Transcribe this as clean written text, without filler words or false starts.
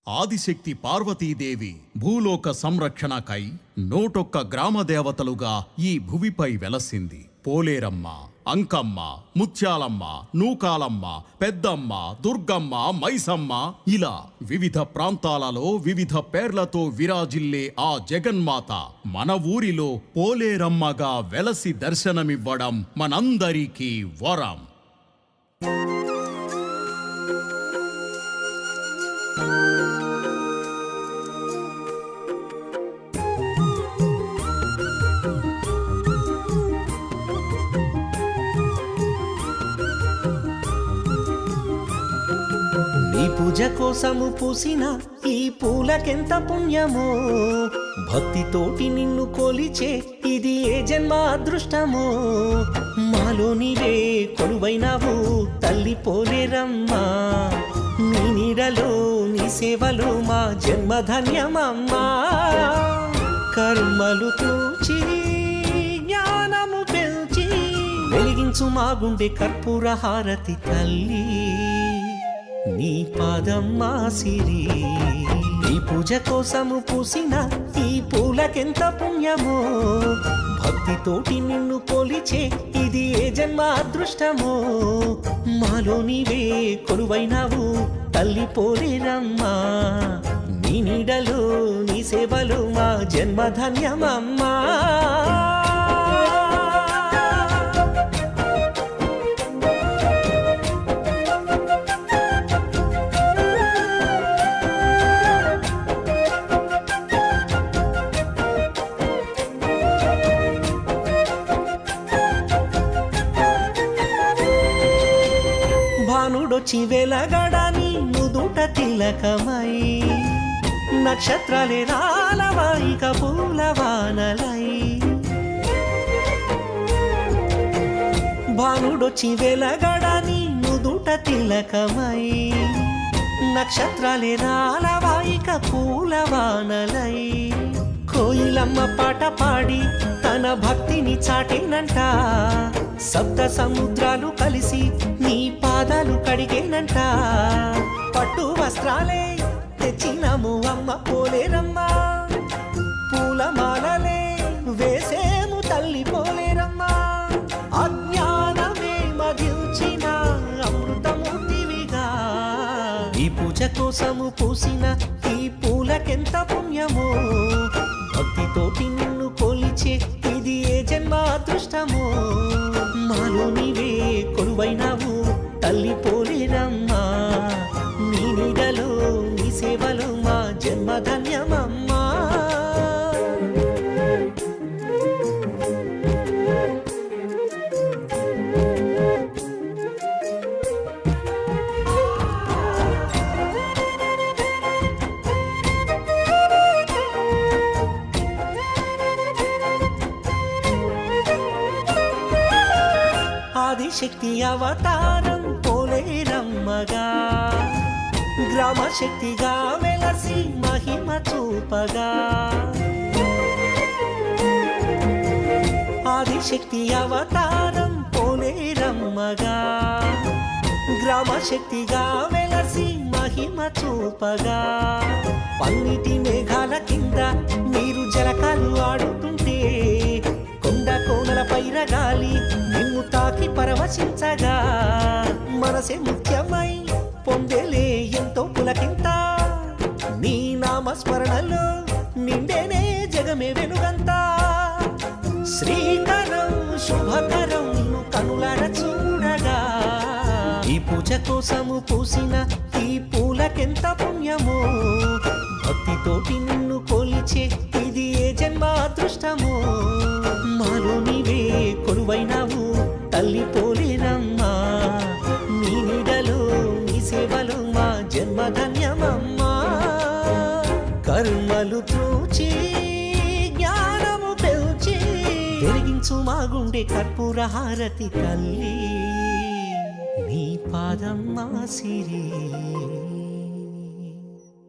ఆదిశక్తి పార్వతీదేవి భూలోక సంరక్షణకై 101 గ్రామ దేవతలుగా ఈ భువిపై వెలసింది. పోలేరమ్మ, అంకమ్మ, ముత్యాలమ్మ, నూకాలమ్మ, పెద్దమ్మ, దుర్గమ్మ, మైసమ్మ ఇలా వివిధ ప్రాంతాలలో వివిధ పేర్లతో విరాజిల్లే ఆ జగన్మాత మన ఊరిలో పోలేరమ్మగా వెలసి దర్శనమివ్వడం మనందరికీ వరం. పూజ కోసము పూసిన ఈ పూలకెంత పుణ్యమో, భక్తితోటి నిన్ను కొలిచే ఇది ఏ జన్మ అదృష్టమో. మాలో నీవే కొలువైనావు తల్లి పోలేరమ్మా, నీ నీడలో నీ సేవలో మా జన్మధన్యమమ్మా. కర్మలు తూచి జ్ఞానము పెంచి వెలిగించు మా గుండె కర్పూర హారతి తల్లి, నీ పాదమ్మా సిరి. ఈ పూజ కోసము పూసిన ఈ పూలకెంత పుణ్యమో, భక్తితోటి నిన్ను కొలిచే ఇది ఏ జన్మ అదృష్టమో. మాలో నీవే కొలువైనావు తల్లి పోలేరమ్మా, నీ నీడలో నీ సేవలో మా జన్మధన్యమమ్మా. భానుడొచ్చి వెలగడని నుదుట తిలకమై, నక్షత్రాలే రాలవాయిక పూలవానలై. భానుడొచ్చి వెలగడని నుదుట తిలకమై, నక్షత్రాలే రాలవాయిక పూలవానలై. కోయిలమ్మ పాట పాడి తన భక్తిని చాటేనంట, సప్త సముద్రాలు కలిసి నీ పాదాలు కడిగేనంట. పట్టు వస్త్రాలే తెచ్చినము అమ్మ పోలేరమ్మ, పూలమాలలే వేసేము తల్లి పోలేరమ్మ. అజ్ఞానమే మదిల్చిన అమృతమూర్తివిగా, ఈ పూజ కోసము పూసిన ఈ పూలకెంత పుణ్యమో, భక్తితోటి నిన్ను కొలిచే ఇది ఏ జన్మ అదృష్టమో. మాలో నీవే కొలువైనావు తల్లి పోలేరమ్మా, నీ నీడలో నీ సేవలో మా జన్మధన్యమమ్మా. ఆదిశక్తి అవతారం పోలేరమ్మగా, గ్రామ శక్తిగా వెలసి మహిమ చూపగా. ఆదిశక్తి అవతారం పోలేరమ్మగా, గ్రామ శక్తిగా వెలసి మహిమ చూపగా. పన్నిటి మేఘాల కింద నీరు జలకాలు ఆడుతుంటే, కొండ కోనల పైరగాలి నిన్ను తాకి పరవశించగా. మనసే ముఖ్యమై పొందేలే ఎంతో పులకింత, నీ నామస్మరణలో నిండేనే జగమే వెనుగంతా. శ్రీకరం శుభకరం నిన్ను కనులార చూడగా, ఈ పూజ కోసము పూసిన ఈ పూలకెంత పుణ్యమో, భక్తితోటి నిన్ను కొలిచే ఇది ఏ జన్మ అదృష్టమో. మాలో నీవే కొలువైనావు తల్లి పోలేరమ్మా, నీ నీడలో నీ సేవలో మా జన్మధన్య శరణమమ్మా కర్మలు త్రూచి జ్ఞానము పెంచి వెలిగించు మా గుండె కర్పూర హారతి తల్లి నీ పాదం మా సిరి